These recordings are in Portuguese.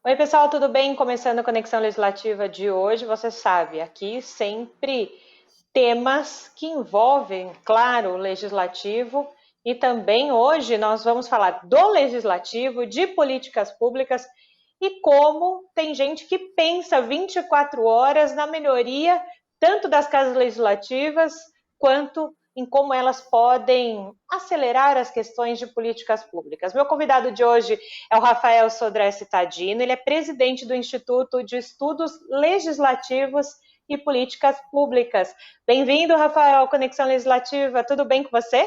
Oi, pessoal, tudo bem? Começando a Conexão Legislativa de hoje, você sabe, aqui sempre temas que envolvem, claro, o legislativo e também hoje nós vamos falar do legislativo, de políticas públicas e como tem gente que pensa 24 horas na melhoria tanto das casas legislativas quanto em como elas podem acelerar as questões de políticas públicas. Meu convidado de hoje é o Rafael Sodré Cittadino, ele é presidente do Instituto de Estudos Legislativos e Políticas Públicas. Bem-vindo, Rafael, Conexão Legislativa, tudo bem com você?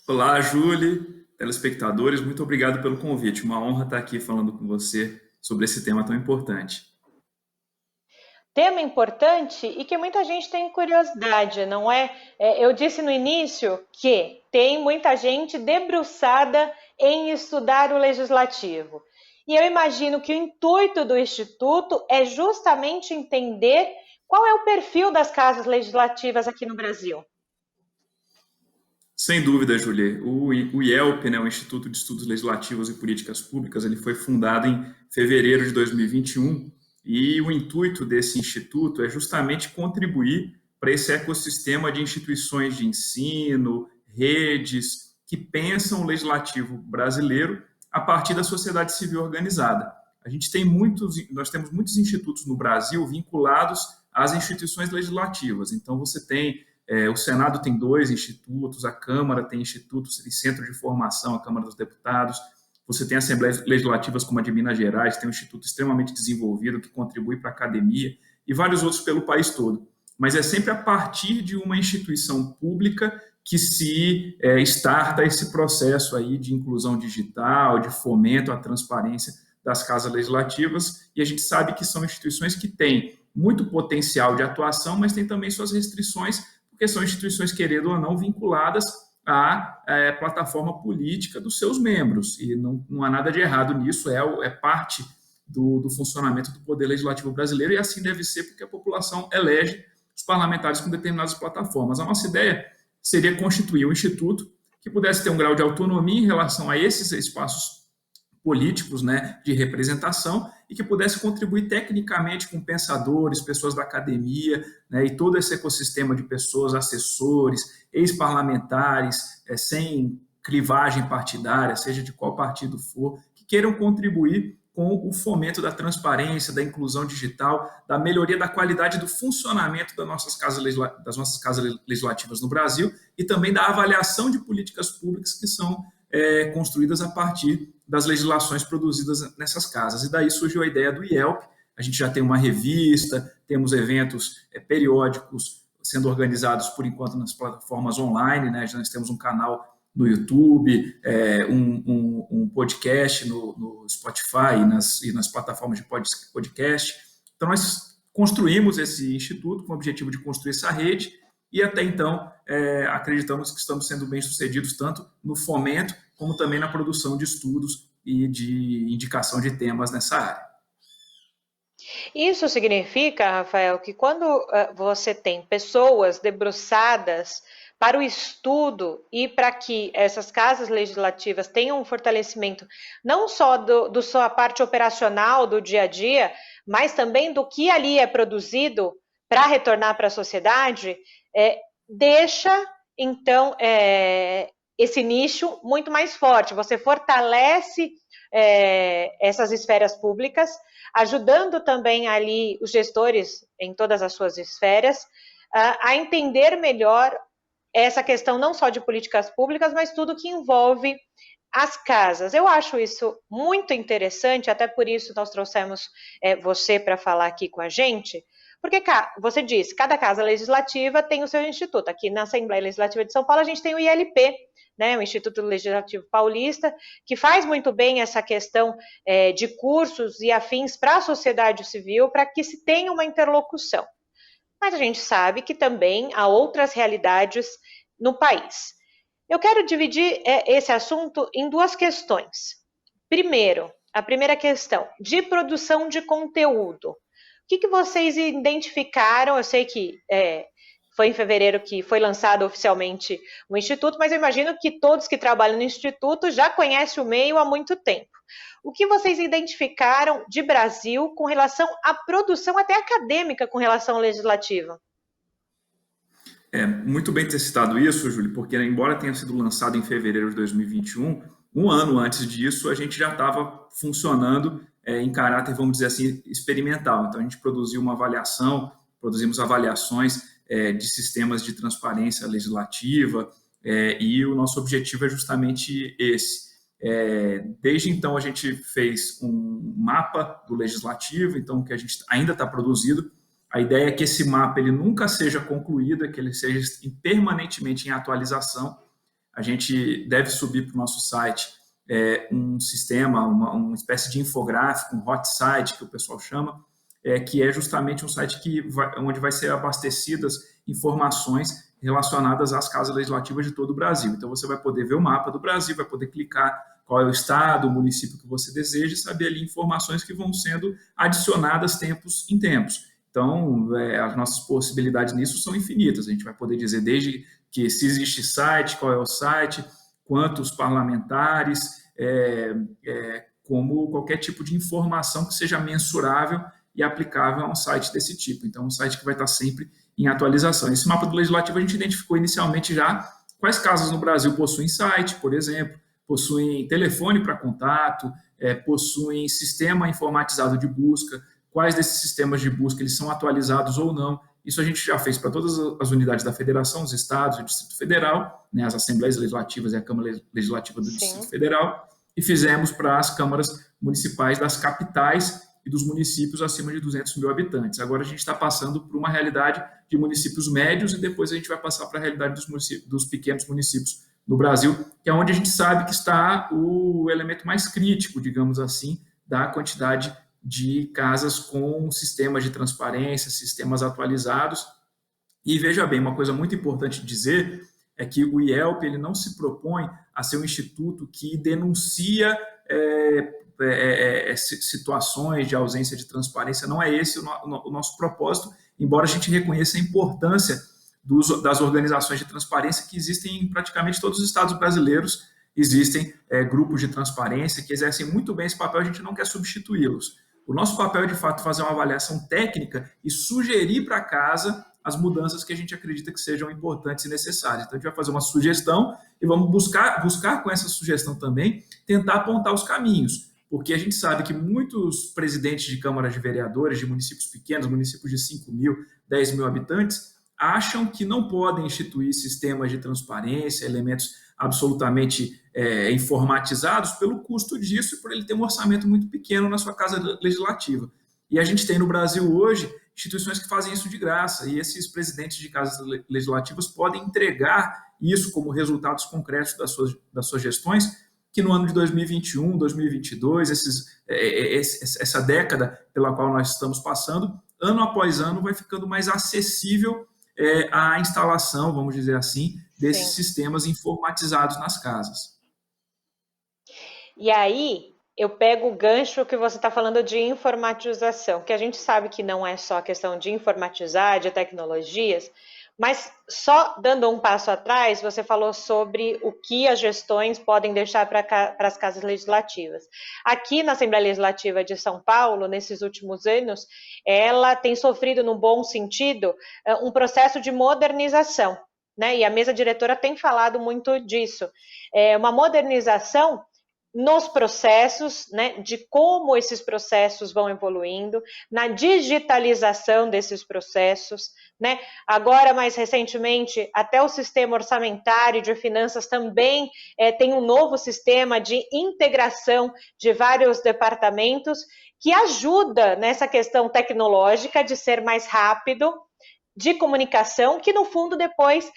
Olá, Júlia, telespectadores, muito obrigado pelo convite. Uma honra estar aqui falando com você sobre esse tema tão importante. Tema importante e que muita gente tem curiosidade, não é? Eu disse no início que tem muita gente debruçada em estudar o legislativo. E eu imagino que o intuito do Instituto é justamente entender qual é o perfil das casas legislativas aqui no Brasil. Sem dúvida, Júlia, o IELP, né, o Instituto de Estudos Legislativos e Políticas Públicas, ele foi fundado em fevereiro de 2021 e o intuito desse instituto é justamente contribuir para esse ecossistema de instituições de ensino, redes, que pensam o legislativo brasileiro a partir da sociedade civil organizada. Nós temos muitos institutos no Brasil vinculados às instituições legislativas. Então, você tem o Senado tem 2 institutos, a Câmara tem institutos e centro de formação, a Câmara dos Deputados. Você tem assembleias legislativas como a de Minas Gerais, tem um instituto extremamente desenvolvido que contribui para a academia e vários outros pelo país todo. Mas é sempre a partir de uma instituição pública que se starta esse processo aí de inclusão digital, de fomento à transparência das casas legislativas, e a gente sabe que são instituições que têm muito potencial de atuação, mas tem também suas restrições, porque são instituições, querendo ou não, vinculadas à plataforma política dos seus membros, e não há nada de errado nisso, é parte do funcionamento do Poder Legislativo brasileiro, e assim deve ser, porque a população elege os parlamentares com determinadas plataformas. A nossa ideia seria constituir um instituto que pudesse ter um grau de autonomia em relação a esses espaços políticos, né, de representação, e que pudesse contribuir tecnicamente com pensadores, pessoas da academia, né, e todo esse ecossistema de pessoas, assessores, ex-parlamentares, sem clivagem partidária, seja de qual partido for, que queiram contribuir com o fomento da transparência, da inclusão digital, da melhoria da qualidade do funcionamento das nossas casas legislativas no Brasil e também da avaliação de políticas públicas que são construídas a partir das legislações produzidas nessas casas. E daí surgiu a ideia do IELP. A gente já tem uma revista, temos eventos periódicos sendo organizados, por enquanto, nas plataformas online, né? Já nós temos um canal no YouTube, um podcast no Spotify e nas plataformas de podcast. Então, nós construímos esse instituto com o objetivo de construir essa rede e, até então, acreditamos que estamos sendo bem-sucedidos tanto no fomento como também na produção de estudos e de indicação de temas nessa área. Isso significa, Rafael, que quando você tem pessoas debruçadas para o estudo e para que essas casas legislativas tenham um fortalecimento não só do sua parte operacional do dia a dia, mas também do que ali é produzido para retornar para a sociedade, deixa então esse nicho muito mais forte. Você fortalece essas esferas públicas, ajudando também ali os gestores em todas as suas esferas a entender melhor essa questão não só de políticas públicas, mas tudo que envolve as casas. Eu acho isso muito interessante, até por isso nós trouxemos você para falar aqui com a gente, porque você disse, cada casa legislativa tem o seu instituto. Aqui na Assembleia Legislativa de São Paulo a gente tem o ILP, né, o Instituto Legislativo Paulista, que faz muito bem essa questão de cursos e afins para a sociedade civil, para que se tenha uma interlocução. Mas a gente sabe que também há outras realidades no país. Eu quero dividir esse assunto em 2 questões. Primeiro, a primeira questão, de produção de conteúdo. O que vocês identificaram? Eu sei que foi em fevereiro que foi lançado oficialmente o Instituto, mas eu imagino que todos que trabalham no Instituto já conhecem o meio há muito tempo. O que vocês identificaram de Brasil com relação à produção até acadêmica com relação ao legislativo? Muito bem ter citado isso, Júlio, porque embora tenha sido lançado em fevereiro de 2021, um ano antes disso a gente já estava funcionando em caráter, vamos dizer assim, experimental. Então a gente produziu uma avaliação, produzimos avaliações de sistemas de transparência legislativa e o nosso objetivo é justamente esse. Desde então a gente fez um mapa do legislativo, então que a gente ainda está produzido. A ideia é que esse mapa ele nunca seja concluído, é que ele seja permanentemente em atualização. A gente deve subir para o nosso site um sistema, uma espécie de infográfico, um hot site, que o pessoal chama, que é justamente um site onde vai ser abastecidas informações relacionadas às casas legislativas de todo o Brasil. Então, você vai poder ver o mapa do Brasil, vai poder clicar qual é o estado, o município que você deseja e saber ali informações que vão sendo adicionadas tempos em tempos. Então, as nossas possibilidades nisso são infinitas. A gente vai poder dizer desde que se existe site, qual é o site, quantos parlamentares, como qualquer tipo de informação que seja mensurável e aplicável a um site desse tipo. Então, um site que vai estar sempre em atualização. Esse mapa do Legislativo a gente identificou inicialmente já quais casas no Brasil possuem site, por exemplo, possuem telefone para contato, possuem sistema informatizado de busca, quais desses sistemas de busca eles são atualizados ou não. Isso a gente já fez para todas as unidades da Federação, os estados, o Distrito Federal, né, as Assembleias Legislativas e a Câmara Legislativa do Distrito Federal, e fizemos para as câmaras municipais das capitais e dos municípios acima de 200 mil habitantes. Agora a gente está passando por uma realidade de municípios médios e depois a gente vai passar para a realidade dos pequenos municípios no Brasil, que é onde a gente sabe que está o elemento mais crítico, digamos assim, da quantidade de casas com sistemas de transparência, sistemas atualizados. E veja bem, uma coisa muito importante dizer é que o IELP ele não se propõe a ser um instituto que denuncia situações de ausência de transparência, não é esse o nosso propósito, embora a gente reconheça a importância das organizações de transparência que existem em praticamente todos os estados brasileiros, existem grupos de transparência que exercem muito bem esse papel, a gente não quer substituí-los. O nosso papel é, de fato, fazer uma avaliação técnica e sugerir para a casa as mudanças que a gente acredita que sejam importantes e necessárias. Então, a gente vai fazer uma sugestão e vamos buscar com essa sugestão também, tentar apontar os caminhos, porque a gente sabe que muitos presidentes de câmaras de vereadores, de municípios pequenos, municípios de 5 mil, 10 mil habitantes, acham que não podem instituir sistemas de transparência, elementos absolutamente informatizados pelo custo disso e por ele ter um orçamento muito pequeno na sua casa legislativa. E a gente tem no Brasil hoje instituições que fazem isso de graça e esses presidentes de casas legislativas podem entregar isso como resultados concretos das suas gestões, que no ano de 2021, 2022, essa década pela qual nós estamos passando, ano após ano vai ficando mais acessível a instalação, vamos dizer assim, desses sistemas informatizados nas casas. E aí, eu pego o gancho que você está falando de informatização, que a gente sabe que não é só a questão de informatizar, de tecnologias, mas só dando um passo atrás, você falou sobre o que as gestões podem deixar para as casas legislativas. Aqui na Assembleia Legislativa de São Paulo, nesses últimos anos, ela tem sofrido, no bom sentido, um processo de modernização, né? E a mesa diretora tem falado muito disso. Uma modernização nos processos, né, de como esses processos vão evoluindo, na digitalização desses processos, né? Agora, mais recentemente, até o sistema orçamentário de finanças também tem um novo sistema de integração de vários departamentos que ajuda nessa questão tecnológica de ser mais rápido, de comunicação, que no fundo depois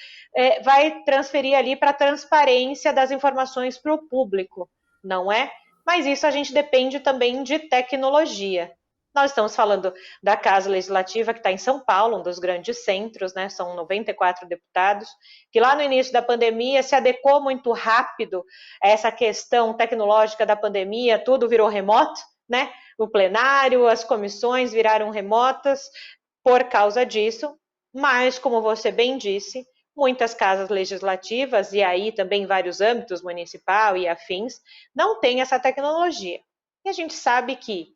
vai transferir ali para a transparência das informações para o público. Não é? Mas isso a gente depende também de tecnologia. Nós estamos falando da Casa Legislativa, que está em São Paulo, um dos grandes centros, né? São 94 deputados, que lá no início da pandemia se adequou muito rápido a essa questão tecnológica da pandemia, tudo virou remoto, né? O plenário, as comissões viraram remotas por causa disso, mas, como você bem disse, muitas casas legislativas, e aí também vários âmbitos, municipal e afins, não têm essa tecnologia. E a gente sabe que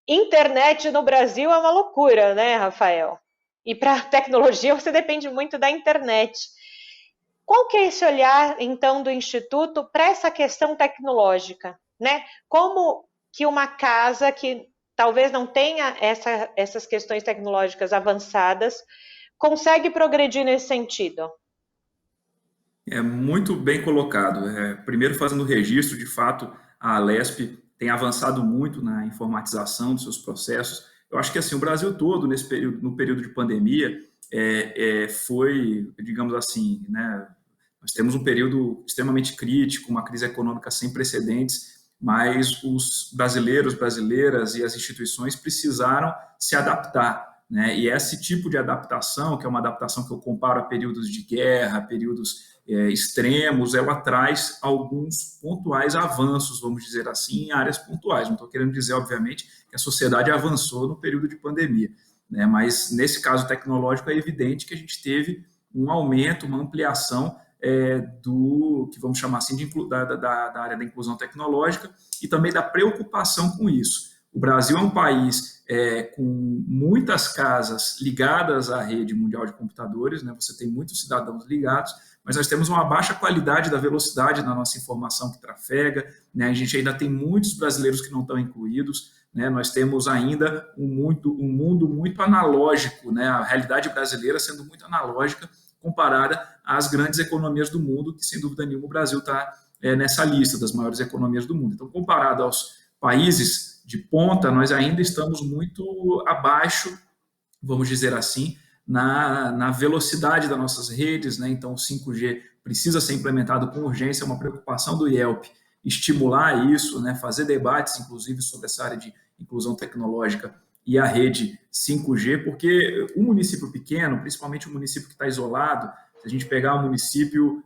internet no Brasil é uma loucura, né, Rafael? E para tecnologia você depende muito da internet. Qual que é esse olhar, então, do Instituto para essa questão tecnológica, né? Como que uma casa que talvez não tenha essas questões tecnológicas avançadas consegue progredir nesse sentido? É muito bem colocado. Primeiro, fazendo o registro, de fato, a Alesp tem avançado muito na informatização dos seus processos. Eu acho que assim o Brasil todo, nesse período, no período de pandemia, foi, digamos assim, né, nós temos um período extremamente crítico, uma crise econômica sem precedentes, mas os brasileiros, brasileiras e as instituições precisaram se adaptar, né? E esse tipo de adaptação, que é uma adaptação que eu comparo a períodos de guerra, períodos extremos, ela traz alguns pontuais avanços, vamos dizer assim, em áreas pontuais. Não estou querendo dizer, obviamente, que a sociedade avançou no período de pandemia, né? Mas nesse caso tecnológico é evidente que a gente teve um aumento, uma ampliação do que vamos chamar assim da área da inclusão tecnológica e também da preocupação com isso. O Brasil é um país com muitas casas ligadas à rede mundial de computadores, né? Você tem muitos cidadãos ligados, mas nós temos uma baixa qualidade da velocidade na nossa informação que trafega, né? A gente ainda tem muitos brasileiros que não estão incluídos, né? Nós temos ainda um mundo muito analógico, né? A realidade brasileira sendo muito analógica comparada às grandes economias do mundo, que sem dúvida nenhuma o Brasil está nessa lista das maiores economias do mundo. Então, comparado aos países de ponta, nós ainda estamos muito abaixo, vamos dizer assim, na velocidade das nossas redes, né? Então, o 5G precisa ser implementado com urgência, é uma preocupação do IELP estimular isso, né? Fazer debates, inclusive, sobre essa área de inclusão tecnológica e a rede 5G, porque um município pequeno, principalmente um município que está isolado, se a gente pegar um município,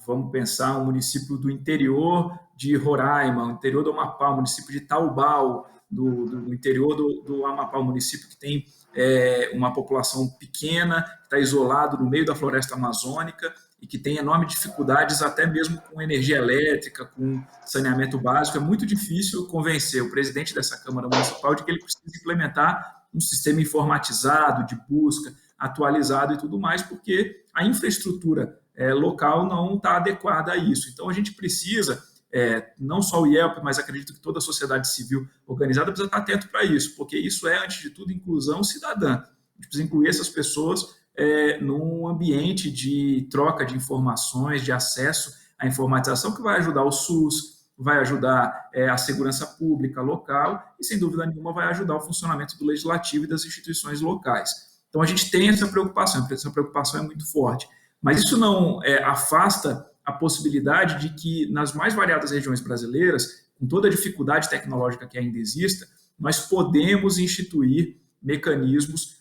vamos pensar um município do interior de Roraima, o interior do Amapá, o município de Taubal, do interior do Amapá, um município que tem uma população pequena, que está isolado no meio da floresta amazônica e que tem enormes dificuldades até mesmo com energia elétrica, com saneamento básico. É muito difícil convencer o presidente dessa Câmara Municipal de que ele precisa implementar um sistema informatizado, de busca, atualizado e tudo mais, porque a infraestrutura local não está adequada a isso. Então, a gente precisa, não só o IELP, mas acredito que toda a sociedade civil organizada precisa estar atento para isso, porque isso é, antes de tudo, inclusão cidadã. A gente precisa incluir essas pessoas num ambiente de troca de informações, de acesso à informatização, que vai ajudar o SUS, vai ajudar a segurança pública local e, sem dúvida nenhuma, vai ajudar o funcionamento do legislativo e das instituições locais. Então, a gente tem essa preocupação é muito forte. Mas isso não afasta a possibilidade de que, nas mais variadas regiões brasileiras, com toda a dificuldade tecnológica que ainda exista, nós podemos instituir mecanismos,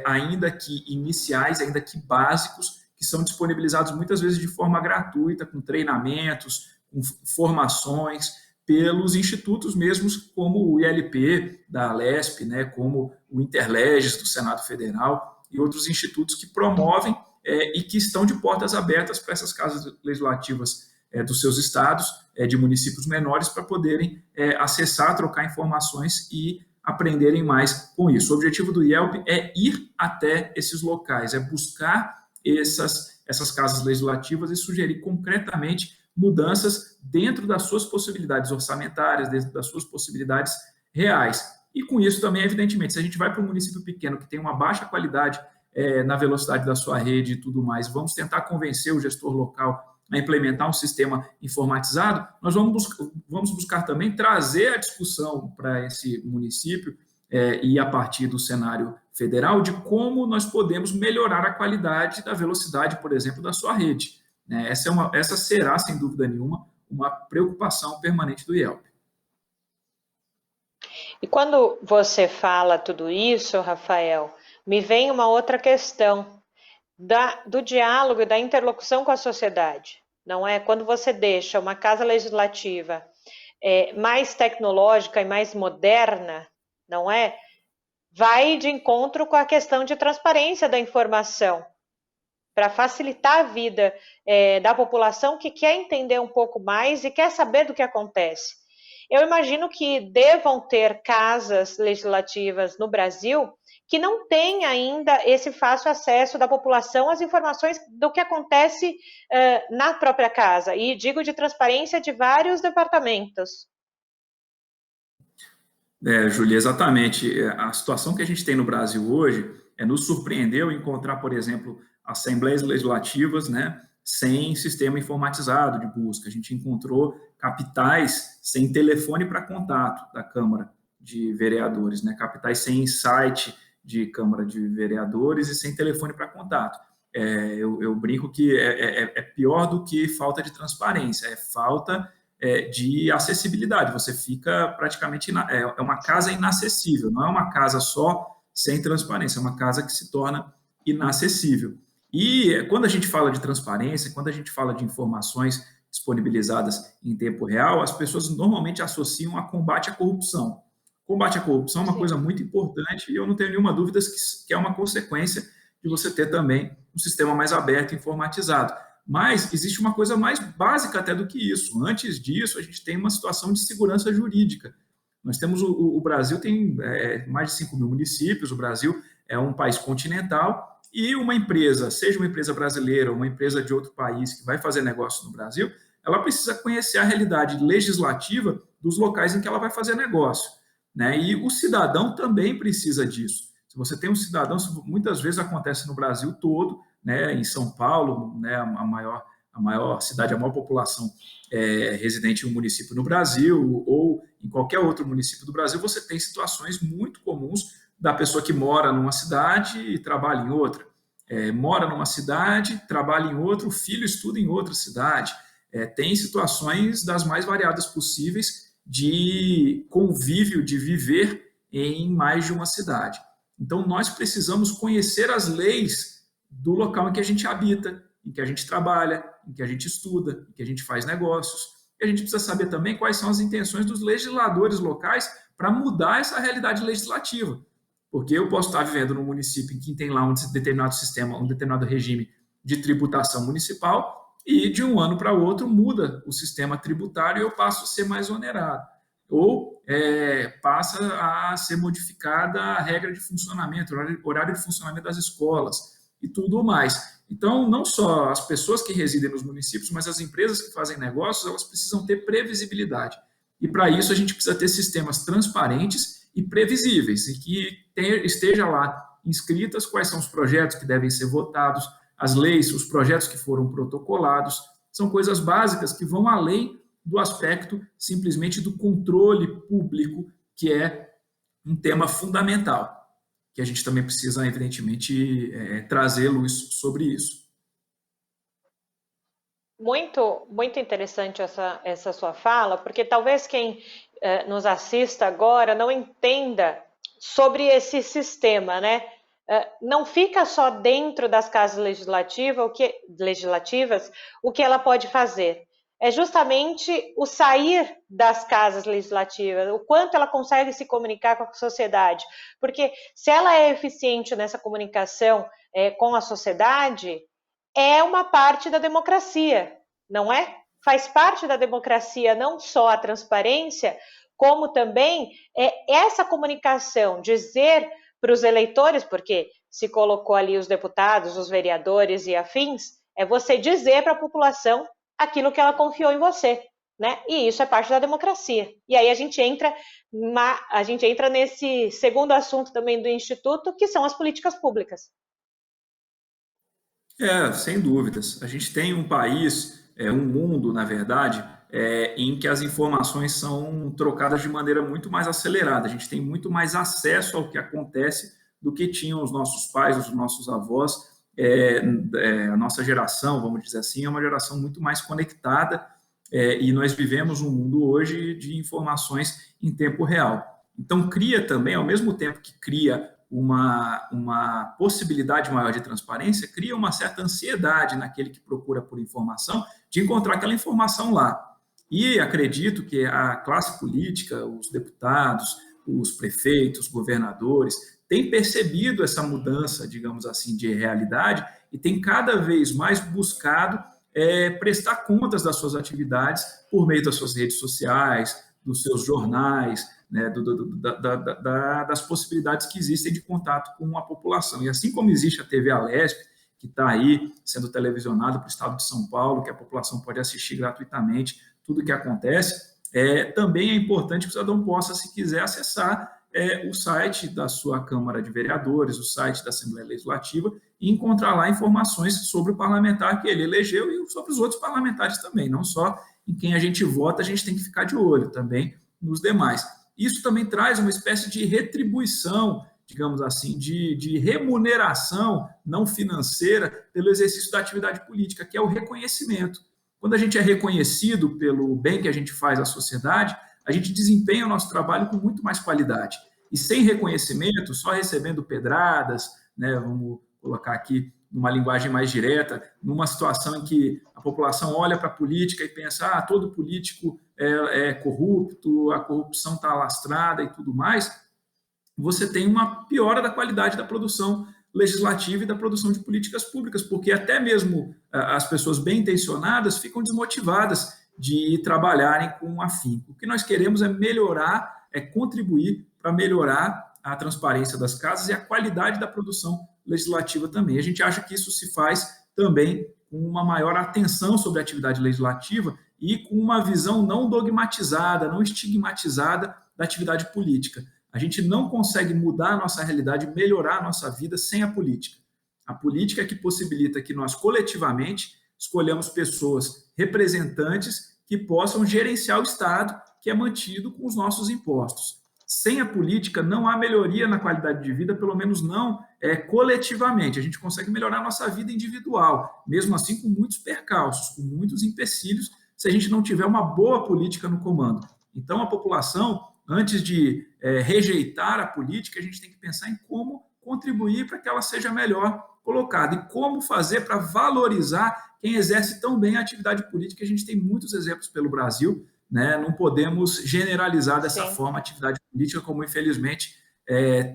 ainda que iniciais, ainda que básicos, que são disponibilizados muitas vezes de forma gratuita, com treinamentos, com formações, pelos institutos mesmos, como o ILP da Alesp, né, como o Interleges do Senado Federal e outros institutos que promovem e que estão de portas abertas para essas casas legislativas dos seus estados, de municípios menores, para poderem acessar, trocar informações e aprenderem mais com isso. O objetivo do IELP é ir até esses locais, é buscar essas casas legislativas e sugerir concretamente mudanças dentro das suas possibilidades orçamentárias, dentro das suas possibilidades reais. E com isso também, evidentemente, se a gente vai para um município pequeno que tem uma baixa qualidade na velocidade da sua rede e tudo mais, vamos tentar convencer o gestor local a implementar um sistema informatizado, nós vamos buscar também trazer a discussão para esse município e a partir do cenário federal de como nós podemos melhorar a qualidade da velocidade, por exemplo, da sua rede. Essa será, sem dúvida nenhuma, uma preocupação permanente do IELP. E quando você fala tudo isso, Rafael, me vem uma outra questão do diálogo e da interlocução com a sociedade, não é? Quando você deixa uma casa legislativa mais tecnológica e mais moderna, não é? vai de encontro com a questão de transparência da informação, para facilitar a vida da população que quer entender um pouco mais e quer saber do que acontece. Eu imagino que devam ter casas legislativas no Brasil que não têm ainda esse fácil acesso da população às informações do que acontece na própria casa, e digo de transparência de vários departamentos. Júlia, exatamente. A situação que a gente tem no Brasil hoje nos surpreendeu encontrar, por exemplo, assembleias legislativas, né, sem sistema informatizado de busca. A gente encontrou capitais sem telefone para contato da Câmara de Vereadores, né, capitais sem site de Câmara de Vereadores e sem telefone para contato. Eu brinco que é pior do que falta de transparência, é falta de acessibilidade. Você fica praticamente... É uma casa inacessível, não é uma casa só sem transparência, é uma casa que se torna inacessível. E quando a gente fala de transparência, quando a gente fala de informações disponibilizadas em tempo real, as pessoas normalmente associam a combate à corrupção. Combate à corrupção é uma coisa muito importante e eu não tenho nenhuma dúvida que é uma consequência de você ter também um sistema mais aberto e informatizado. Mas existe uma coisa mais básica até do que isso. Antes disso, a gente tem uma situação de segurança jurídica. Nós temos o Brasil tem mais de 5 mil municípios, o Brasil é um país continental e uma empresa, seja uma empresa brasileira ou uma empresa de outro país que vai fazer negócio no Brasil, ela precisa conhecer a realidade legislativa dos locais em que ela vai fazer negócio, né? E o cidadão também precisa disso. Se você tem um cidadão, muitas vezes acontece no Brasil todo, né, em São Paulo, né, a maior cidade, a maior população residente em um município no Brasil, ou em qualquer outro município do Brasil, você tem situações muito comuns da pessoa que mora numa cidade e trabalha em outra. Mora numa cidade, trabalha em outra, o filho estuda em outra cidade. Tem situações das mais variadas possíveis de convívio, de viver em mais de uma cidade. Então, nós precisamos conhecer as leis do local em que a gente habita, em que a gente trabalha, em que a gente estuda, em que a gente faz negócios. E a gente precisa saber também quais são as intenções dos legisladores locais para mudar essa realidade legislativa. Porque eu posso estar vivendo num município em que tem lá um determinado sistema, um determinado regime de tributação municipal, e de um ano para outro muda o sistema tributário e eu passo a ser mais onerado. Ou passa a ser modificada a regra de funcionamento, horário de funcionamento das escolas e tudo mais. Então, não só as pessoas que residem nos municípios, mas as empresas que fazem negócios, elas precisam ter previsibilidade. E para isso a gente precisa ter sistemas transparentes e previsíveis, e que esteja lá inscritas quais são os projetos que devem ser votados, as leis, os projetos que foram protocolados, são coisas básicas que vão além do aspecto simplesmente do controle público, que é um tema fundamental, que a gente também precisa, evidentemente, trazer luz sobre isso. Muito, muito interessante essa sua fala, porque talvez quem nos assista agora não entenda sobre esse sistema, né? Não fica só dentro das casas legislativas o que ela pode fazer. É justamente o sair das casas legislativas, o quanto ela consegue se comunicar com a sociedade. Porque se ela é eficiente nessa comunicação com a sociedade, é uma parte da democracia, não é? Faz parte da democracia não só a transparência, como também essa comunicação, dizer para os eleitores, porque se colocou ali os deputados, os vereadores e afins, é você dizer para a população aquilo que ela confiou em você, né? E isso é parte da democracia. E aí a gente entra nesse segundo assunto também do Instituto, que são as políticas públicas. Sem dúvidas. A gente tem um país, um mundo, na verdade, em que as informações são trocadas de maneira muito mais acelerada. A gente tem muito mais acesso ao que acontece do que tinham os nossos pais, os nossos avós. A nossa geração, vamos dizer assim, é uma geração muito mais conectada e nós vivemos um mundo hoje de informações em tempo real. Então, cria também, ao mesmo tempo que cria uma possibilidade maior de transparência, cria uma certa ansiedade naquele que procura por informação, de encontrar aquela informação lá. E acredito que a classe política, os deputados, os prefeitos, governadores, tem percebido essa mudança, digamos assim, de realidade e tem cada vez mais buscado prestar contas das suas atividades por meio das suas redes sociais, dos seus jornais, né, das possibilidades que existem de contato com a população. E assim como existe a TV Alesp, que está aí sendo televisionada para o estado de São Paulo, que a população pode assistir gratuitamente tudo o que acontece, também é importante que o cidadão possa, se quiser, acessar o site da sua Câmara de Vereadores, o site da Assembleia Legislativa, e encontrar lá informações sobre o parlamentar que ele elegeu e sobre os outros parlamentares também, não só em quem a gente vota, a gente tem que ficar de olho também nos demais. Isso também traz uma espécie de retribuição, digamos assim, de remuneração não financeira pelo exercício da atividade política, que é o reconhecimento. Quando a gente é reconhecido pelo bem que a gente faz à sociedade, a gente desempenha o nosso trabalho com muito mais qualidade. E sem reconhecimento, só recebendo pedradas, né, vamos colocar aqui numa linguagem mais direta, numa situação em que a população olha para a política e pensa, todo político é corrupto, a corrupção está alastrada e tudo mais, você tem uma piora da qualidade da produção legislativa e da produção de políticas públicas, porque até mesmo as pessoas bem intencionadas ficam desmotivadas de trabalharem com afinco. O que nós queremos é melhorar, contribuir para melhorar a transparência das casas e a qualidade da produção legislativa também. A gente acha que isso se faz também com uma maior atenção sobre a atividade legislativa e com uma visão não dogmatizada, não estigmatizada da atividade política. A gente não consegue mudar a nossa realidade, melhorar a nossa vida sem a política. A política é que possibilita que nós, coletivamente, escolhamos pessoas representantes que possam gerenciar o Estado, que é mantido com os nossos impostos. Sem a política, não há melhoria na qualidade de vida, pelo menos não coletivamente. A gente consegue melhorar a nossa vida individual, mesmo assim com muitos percalços, com muitos empecilhos, se a gente não tiver uma boa política no comando. Então, a população, antes de rejeitar a política, a gente tem que pensar em como contribuir para que ela seja melhor colocada e como fazer para valorizar quem exerce tão bem a atividade política. A gente tem muitos exemplos pelo Brasil, né? Não podemos generalizar dessa forma a atividade política, como infelizmente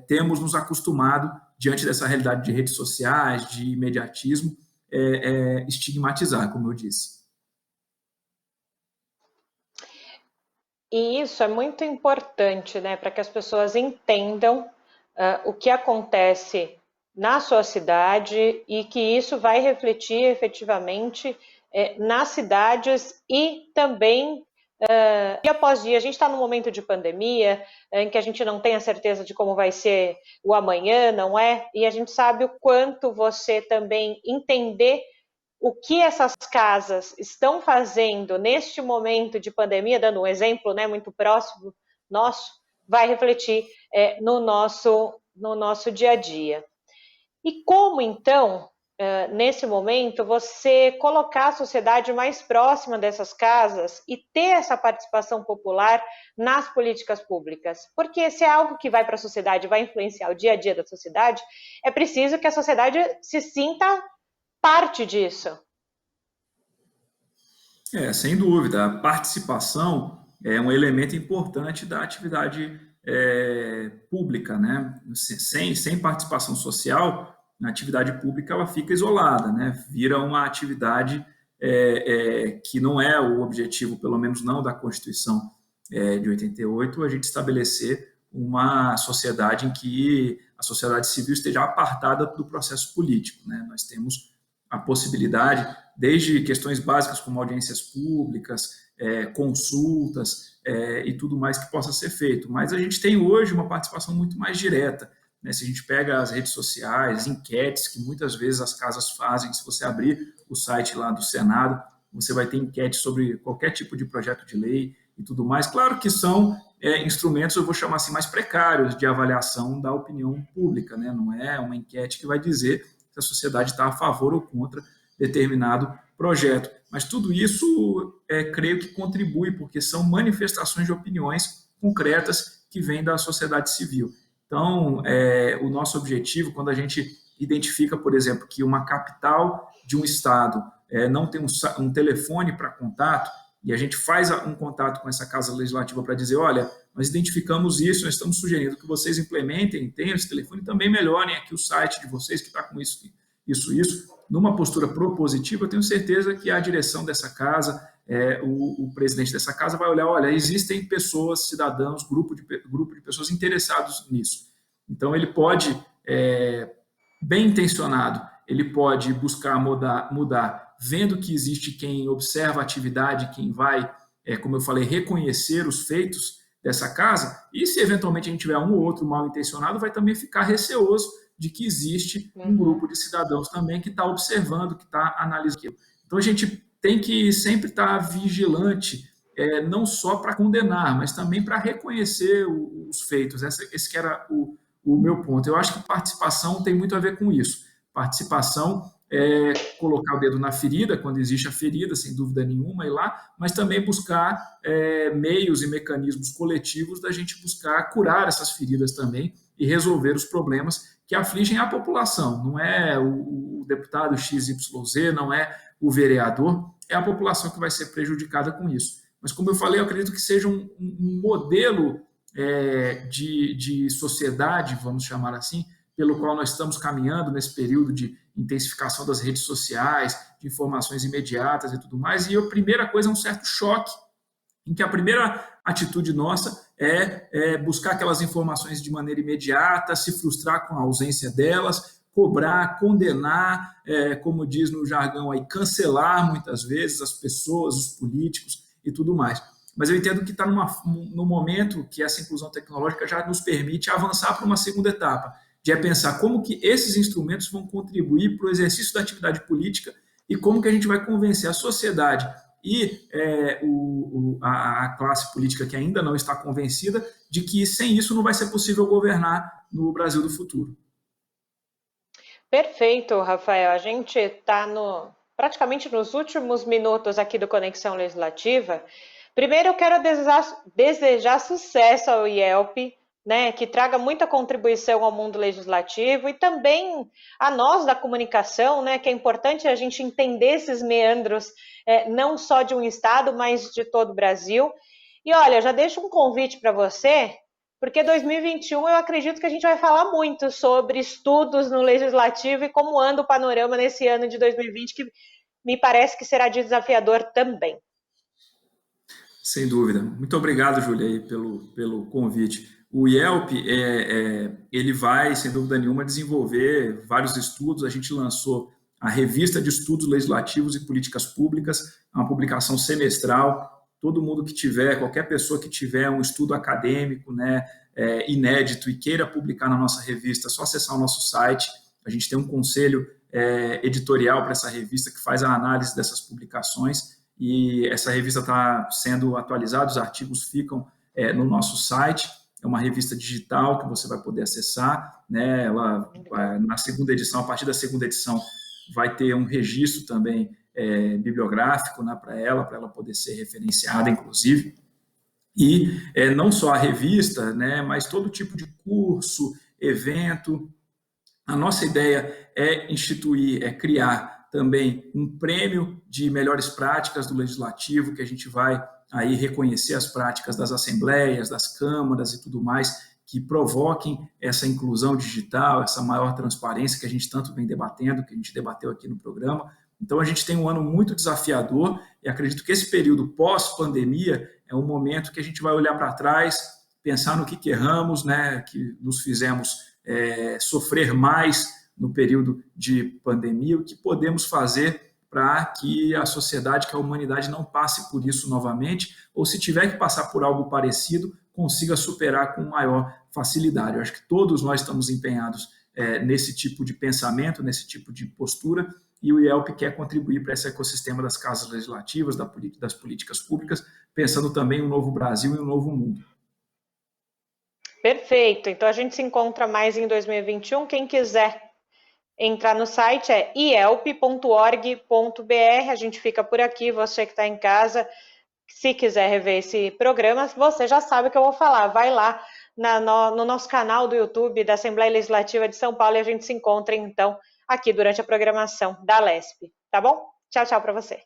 temos nos acostumado diante dessa realidade de redes sociais, de imediatismo, estigmatizar, como eu disse. E isso é muito importante, né, para que as pessoas entendam o que acontece na sua cidade e que isso vai refletir efetivamente nas cidades e também dia após dia. A gente está num momento de pandemia em que a gente não tem a certeza de como vai ser o amanhã, não é? E a gente sabe o quanto você também entender o que essas casas estão fazendo neste momento de pandemia, dando um exemplo, né, muito próximo nosso, vai refletir no nosso dia a dia. E como, então, nesse momento, você colocar a sociedade mais próxima dessas casas e ter essa participação popular nas políticas públicas? Porque se é algo que vai para a sociedade, vai influenciar o dia a dia da sociedade, é preciso que a sociedade se sinta parte disso. Sem dúvida. A participação é um elemento importante da atividade pública, né? Sem participação social, a atividade pública ela fica isolada, né? Vira uma atividade que não é o objetivo, pelo menos não da Constituição de 88, a gente estabelecer uma sociedade em que a sociedade civil esteja apartada do processo político, né? Nós temos a possibilidade, desde questões básicas como audiências públicas, consultas e tudo mais que possa ser feito. Mas a gente tem hoje uma participação muito mais direta, né? Se a gente pega as redes sociais, enquetes que muitas vezes as casas fazem, se você abrir o site lá do Senado, você vai ter enquetes sobre qualquer tipo de projeto de lei e tudo mais. Claro que são instrumentos, eu vou chamar assim, mais precários de avaliação da opinião pública, né? Não é uma enquete que vai dizer se a sociedade está a favor ou contra determinado projeto. Mas tudo isso, creio que contribui, porque são manifestações de opiniões concretas que vêm da sociedade civil. Então, o nosso objetivo, quando a gente identifica, por exemplo, que uma capital de um estado não tem um telefone para contato, e a gente faz um contato com essa Casa Legislativa para dizer, olha, nós identificamos isso, nós estamos sugerindo que vocês implementem, tenham esse telefone, também melhorem aqui o site de vocês, que está com isso, numa postura propositiva, eu tenho certeza que a direção dessa casa, o presidente dessa casa vai olhar, olha, existem pessoas, cidadãos, grupo de pessoas interessados nisso. Então, ele pode, bem intencionado, ele pode buscar mudar, vendo que existe quem observa a atividade, quem vai, como eu falei, reconhecer os feitos dessa casa, e se eventualmente a gente tiver um ou outro mal intencionado, vai também ficar receoso de que existe um grupo de cidadãos também que está observando, que está analisando aquilo. Então, a gente tem que sempre estar vigilante, não só para condenar, mas também para reconhecer os feitos. Esse que era o meu ponto. Eu acho que participação tem muito a ver com isso. Participação é colocar o dedo na ferida, quando existe a ferida, sem dúvida nenhuma, ir lá, mas também buscar meios e mecanismos coletivos da gente buscar curar essas feridas também e resolver os problemas que afligem a população. Não é o deputado XYZ, não é o vereador, é a população que vai ser prejudicada com isso. Mas, como eu falei, eu acredito que seja um modelo de sociedade, vamos chamar assim, pelo qual nós estamos caminhando nesse período de intensificação das redes sociais, de informações imediatas e tudo mais. E a primeira coisa é um certo choque, em que a primeira atitude nossa é buscar aquelas informações de maneira imediata, se frustrar com a ausência delas, cobrar, condenar, como diz no jargão aí, cancelar muitas vezes as pessoas, os políticos e tudo mais. Mas eu entendo que está no momento que essa inclusão tecnológica já nos permite avançar para uma segunda etapa, de pensar como que esses instrumentos vão contribuir para o exercício da atividade política e como que a gente vai convencer a sociedade e a classe política que ainda não está convencida de que sem isso não vai ser possível governar no Brasil do futuro. Perfeito, Rafael. A gente está praticamente nos últimos minutos aqui do Conexão Legislativa. Primeiro, eu quero desejar sucesso ao IELP, né, que traga muita contribuição ao mundo legislativo e também a nós da comunicação, né, que é importante a gente entender esses meandros, não só de um estado, mas de todo o Brasil. E olha, já deixo um convite para você, porque 2021 eu acredito que a gente vai falar muito sobre estudos no legislativo e como anda o panorama nesse ano de 2020, que me parece que será desafiador também. Sem dúvida. Muito obrigado, Júlia, aí, pelo convite. O IELP, ele vai, sem dúvida nenhuma, desenvolver vários estudos. A gente lançou a Revista de Estudos Legislativos e Políticas Públicas, uma publicação semestral. Todo mundo que tiver, qualquer pessoa que tiver um estudo acadêmico, né, inédito e queira publicar na nossa revista, é só acessar o nosso site. A gente tem um conselho editorial para essa revista que faz a análise dessas publicações e essa revista está sendo atualizada, os artigos ficam no nosso site. É uma revista digital que você vai poder acessar, né? Ela, na segunda edição, a partir da segunda edição, vai ter um registro também bibliográfico, né, para ela poder ser referenciada, inclusive. E não só a revista, né, mas todo tipo de curso, evento. A nossa ideia é criar também um prêmio de melhores práticas do legislativo, que a gente vai aí reconhecer as práticas das assembleias, das câmaras e tudo mais, que provoquem essa inclusão digital, essa maior transparência que a gente tanto vem debatendo, que a gente debateu aqui no programa. Então, a gente tem um ano muito desafiador e acredito que esse período pós-pandemia é um momento que a gente vai olhar para trás, pensar no que erramos, né, que nos fizemos sofrer mais no período de pandemia, o que podemos fazer para que a sociedade, que a humanidade não passe por isso novamente, ou se tiver que passar por algo parecido, consiga superar com maior facilidade. Eu acho que todos nós estamos empenhados nesse tipo de pensamento, nesse tipo de postura, e o IELP quer contribuir para esse ecossistema das casas legislativas, das políticas públicas, pensando também em um novo Brasil e um novo mundo. Perfeito. Então, a gente se encontra mais em 2021. Quem quiser entrar no site é ielp.org.br. A gente fica por aqui. Você que está em casa, se quiser rever esse programa, você já sabe o que eu vou falar. Vai lá no nosso canal do YouTube da Assembleia Legislativa de São Paulo e a gente se encontra, então, aqui durante a programação da LESP. Tá bom? Tchau, tchau para você.